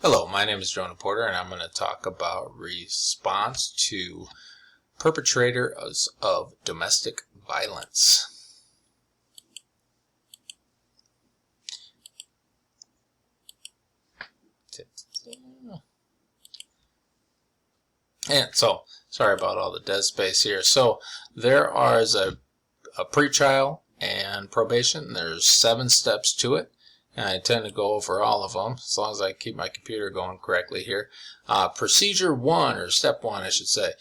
Hello, my name is Jonah Porter, and I'm going to talk about response to perpetrators of domestic violence. And so, sorry about all the dead space here. So, there is a pretrial and probation. There's 7 steps to it. And I tend to go over all of them as long as I keep my computer going correctly here. Procedure 1, or step 1 I should say,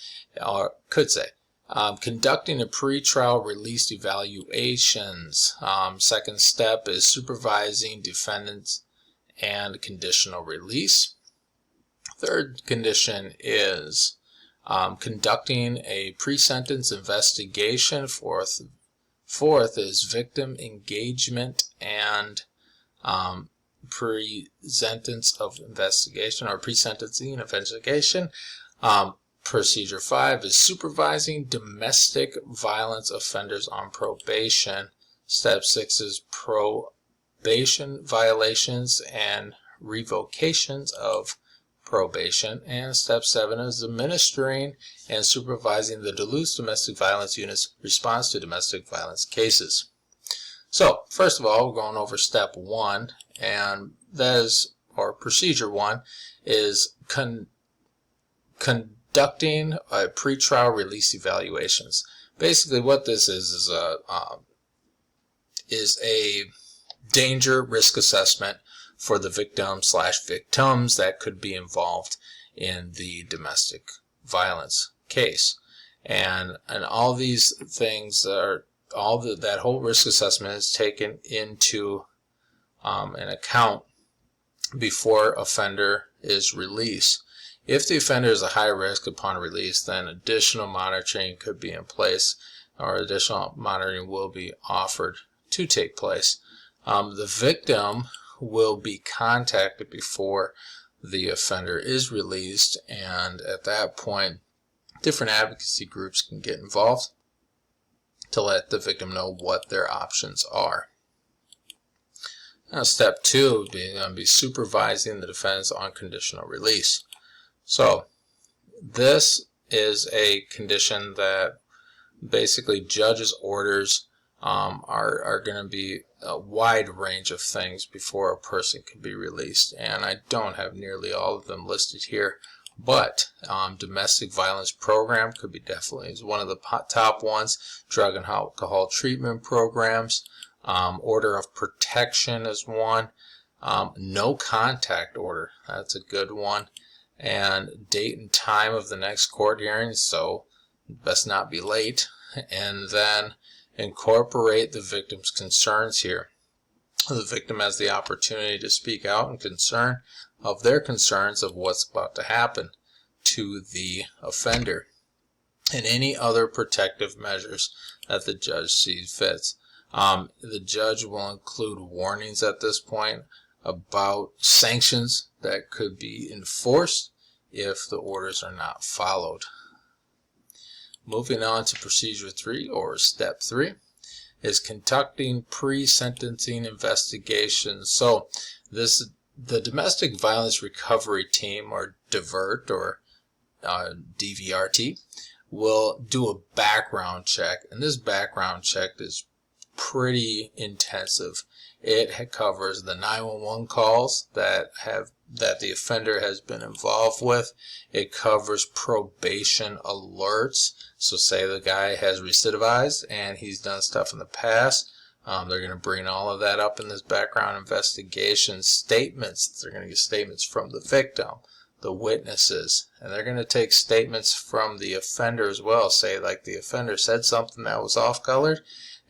or could say, conducting a pretrial release evaluations. Second step is supervising defendants and conditional release. Third condition is conducting a pre-sentence investigation. Fourth is victim engagement and pre-sentence of investigation or pre-sentencing investigation. Procedure 5 is supervising domestic violence offenders on probation. Step 6 is probation violations and revocations of probation. And step 7 is administering and supervising the Duluth Domestic Violence Unit's response to domestic violence cases. So, first of all, we're going over step 1, and that is, or procedure 1, is conducting a pretrial release evaluations. Basically, what this is a danger risk assessment for the victim/victims that could be involved in the domestic violence case, and all these things are. That whole risk assessment is taken into an account before offender is released. If the offender is a high risk upon release, then additional monitoring could be in place, or additional monitoring will be offered to take place. The victim will be contacted before the offender is released, and at that point, different advocacy groups can get involved to let the victim know what their options are. Now, step 2 would be supervising the defendants on conditional release. So this is a condition that basically judges' orders are going to be a wide range of things before a person can be released, and I don't have nearly all of them listed here. But domestic violence program could be definitely is one of the top ones. Drug and alcohol treatment programs. Order of protection is one. No contact order. That's a good one. And date and time of the next court hearing, so best not be late. And then incorporate the victim's concerns here. The victim has the opportunity to speak out in concern of their concerns of what's about to happen to the offender, and any other protective measures that the judge sees fits. The judge will include warnings at this point about sanctions that could be enforced if the orders are not followed. Moving on to procedure 3, or step 3, is conducting pre-sentencing investigations. So the Domestic Violence Recovery Team, or DIVERT, or DVRT, will do a background check, and this background check is pretty intensive. It covers the 911 calls that the offender has been involved with. It covers probation alerts. So say the guy has recidivized and he's done stuff in the past. They're going to bring all of that up in this background investigation. Statements. They're going to get statements from the victim, the witnesses, and they're going to take statements from the offender as well. Say like the offender said something that was off-colored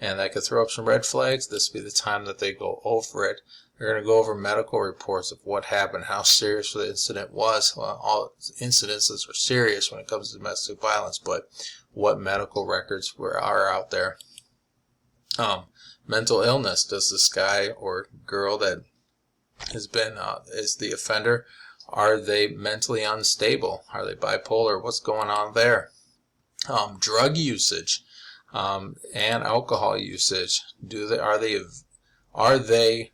and that could throw up some red flags. This would be the time that they go over it. They're going to go over medical reports of what happened, how serious the incident was. Well, all incidences are serious when it comes to domestic violence, but what medical records are out there. Mental illness. Does this guy or girl that has been is the offender, are they mentally unstable? Are they bipolar? What's going on there? Drug usage and alcohol usage. Are they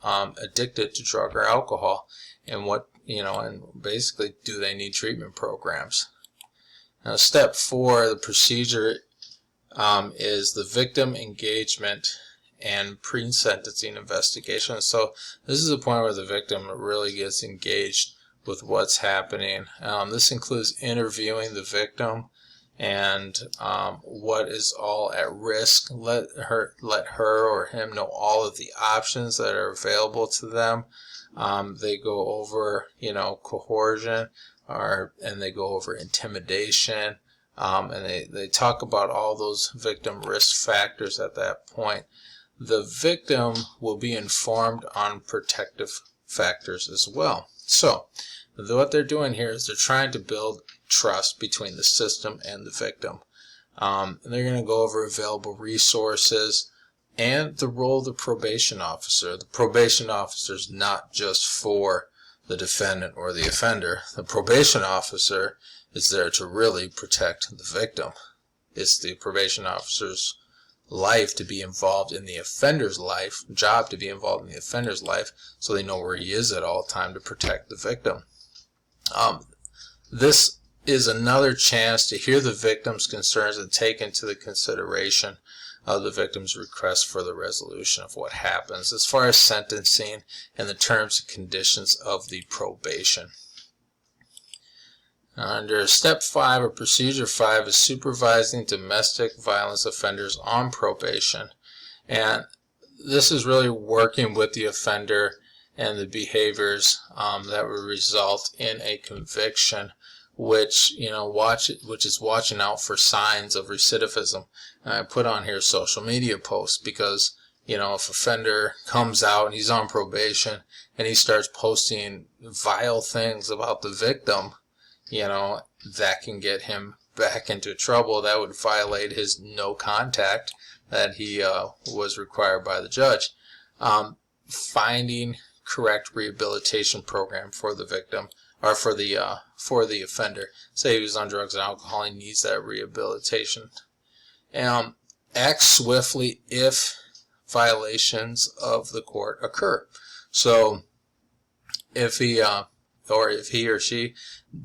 addicted to drug or alcohol? And what and basically, do they need treatment programs? Now, step 4, the procedure, is the victim engagement and pre-sentencing investigation. So this is the point where the victim really gets engaged with what's happening. This includes interviewing the victim and what is all at risk. Let her or him know all of the options that are available to them. They go over, coercion, and they go over intimidation, and they talk about all those victim risk factors at that point. The victim will be informed on protective factors as well. So what they're doing here is they're trying to build trust between the system and the victim. And they're going to go over available resources and the role of the probation officer. The probation officer is not just for the defendant or the offender. The probation officer is there to really protect the victim. It's the probation officer's life to be involved in the offender's life, job to be involved in the offender's life, so they know where he is at all time to protect the victim. This is another chance to hear the victim's concerns and take into the consideration of the victim's request for the resolution of what happens as far as sentencing and the terms and conditions of the probation. Under step 5 or procedure 5 is supervising domestic violence offenders on probation, and this is really working with the offender and the behaviors that will result in a conviction, which is watching out for signs of recidivism. And I put on here social media posts because if offender comes out and he's on probation and he starts posting vile things about the victim, that can get him back into trouble. That would violate his no contact that he was required by the judge. Finding correct rehabilitation program for the victim or for the offender. Say he was on drugs and alcohol, he needs that rehabilitation. Act swiftly if violations of the court occur. So if he or she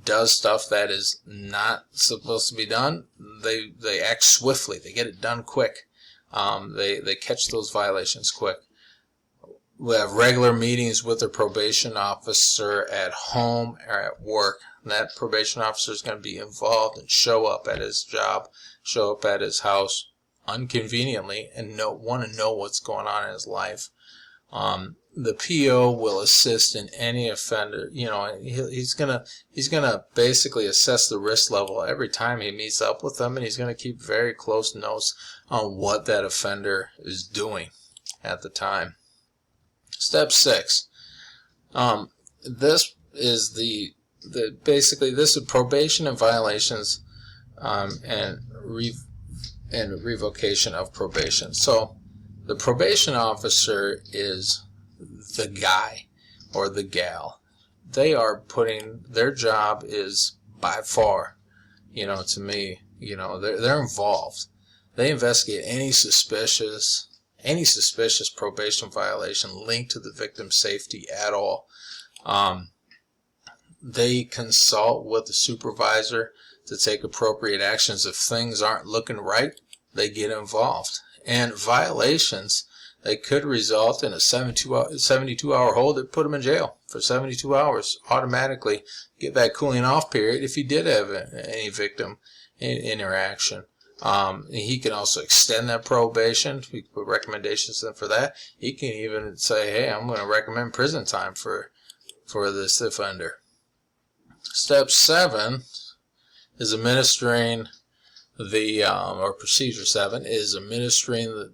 does stuff that is not supposed to be done, they act swiftly. They get it done quick. They catch those violations quick. We have regular meetings with the probation officer at home or at work. And that probation officer is going to be involved and show up at his job, show up at his house unconveniently, and want to know what's going on in his life. The PO will assist in any offender. He's gonna basically assess the risk level every time he meets up with them, and he's gonna keep very close notes on what that offender is doing at the time. Step 6. This is basically this is probation and violations and revocation of probation. So the probation officer is the guy or the gal. Their job is by far, to me, they're involved. They investigate any suspicious probation violation linked to the victim's safety at all. They consult with the supervisor to take appropriate actions. If things aren't looking right, they get involved. And violations, they could result in a 72-hour hold that put them in jail for 72 hours automatically. Get that cooling off period if he did have any victim interaction. He can also extend that probation. We put recommendations in for that. He can even say, hey, I'm going to recommend prison time for this offender. Step 7 is administering or procedure 7 is administering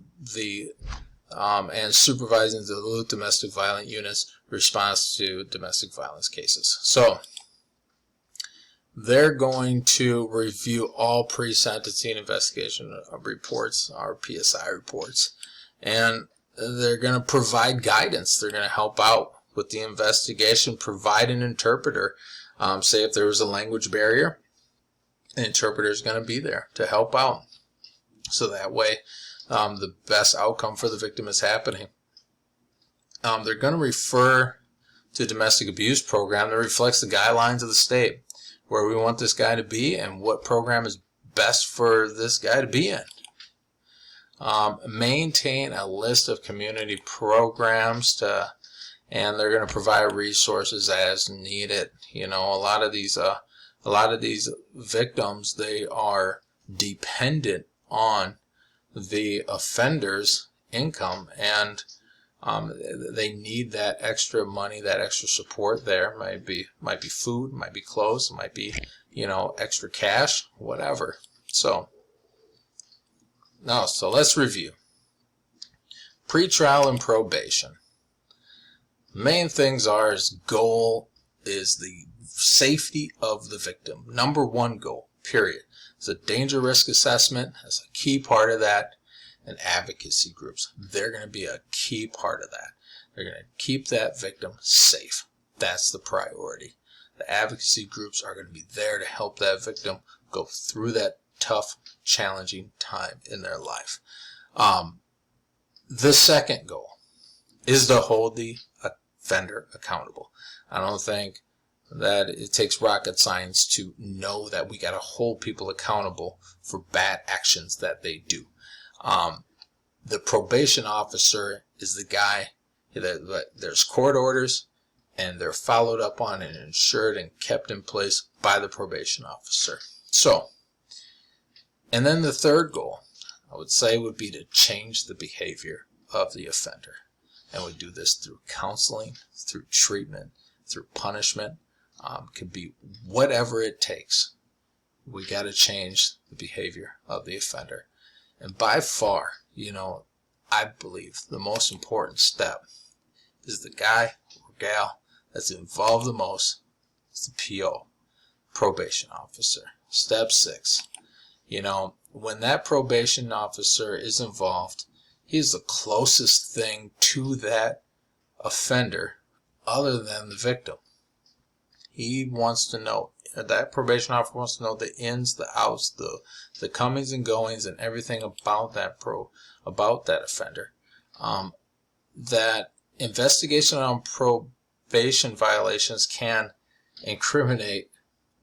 and supervising the Duluth Domestic Violence Unit's response to domestic violence cases. So they're going to review all pre-sentencing investigation reports, or PSI reports, and they're going to provide guidance. They're going to help out with the investigation, provide an interpreter. Say if there was a language barrier, an interpreter is going to be there to help out. So that way the best outcome for the victim is happening. They're going to refer to domestic abuse program that reflects the guidelines of the state, where we want this guy to be and what program is best for this guy to be in. Maintain a list of community programs and they're going to provide resources as needed. You know, a lot of these victims, they are dependent on the offender's income, and they need that extra money, that extra support there. Might be food, might be clothes, might be, you know, extra cash, whatever. So let's review. Pretrial and probation. Main things are goal is the safety of the victim. Number one goal, period. It's a danger risk assessment. That's a key part of that. And advocacy groups, they're going to be a key part of that. They're going to keep that victim safe. That's the priority. The advocacy groups are going to be there to help that victim go through that tough, challenging time in their life. The second goal is to hold the offender accountable. I don't think that it takes rocket science to know that we got to hold people accountable for bad actions that they do. The probation officer is the guy that there's court orders and they're followed up on and ensured and kept in place by the probation officer. So, and then the third goal, I would say, would be to change the behavior of the offender. And we do this through counseling, through treatment, through punishment. Could be whatever it takes. We got to change the behavior of the offender. And by far, you know, I believe the most important step is the guy or gal that's involved the most is the PO, probation officer. Step 6. You know, when that probation officer is involved, he's the closest thing to that offender other than the victim. He wants to know, that probation officer wants to know the ins, the outs, the comings and goings, and everything about that offender. That investigation on probation violations can incriminate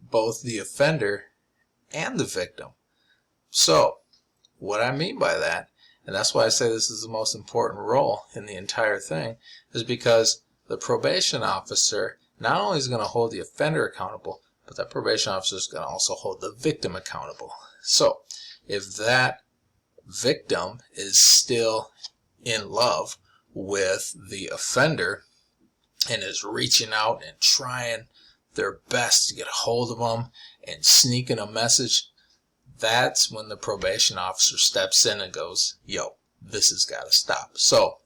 both the offender and the victim. So, what I mean by that, and that's why I say this is the most important role in the entire thing, is because the probation officer not only is going to hold the offender accountable, but that probation officer is going to also hold the victim accountable. So, if that victim is still in love with the offender and is reaching out and trying their best to get a hold of them and sneaking a message, that's when the probation officer steps in and goes, yo, this has got to stop. So,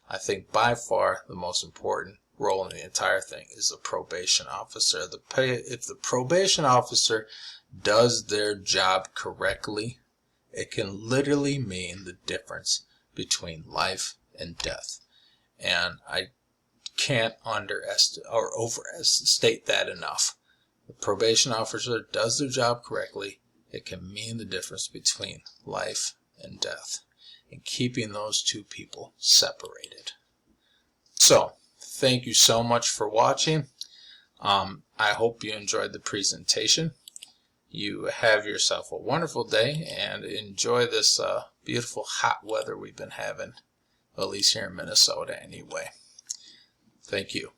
I think by far the most important role in the entire thing is the probation officer. If the probation officer does their job correctly, it can literally mean the difference between life and death. And I can't underestimate or overstate that enough. The probation officer does their job correctly, it can mean the difference between life and death, and keeping those two people separated. So, thank you so much for watching. I hope you enjoyed the presentation. You have yourself a wonderful day and enjoy this beautiful hot weather we've been having, at least here in Minnesota anyway. Thank you.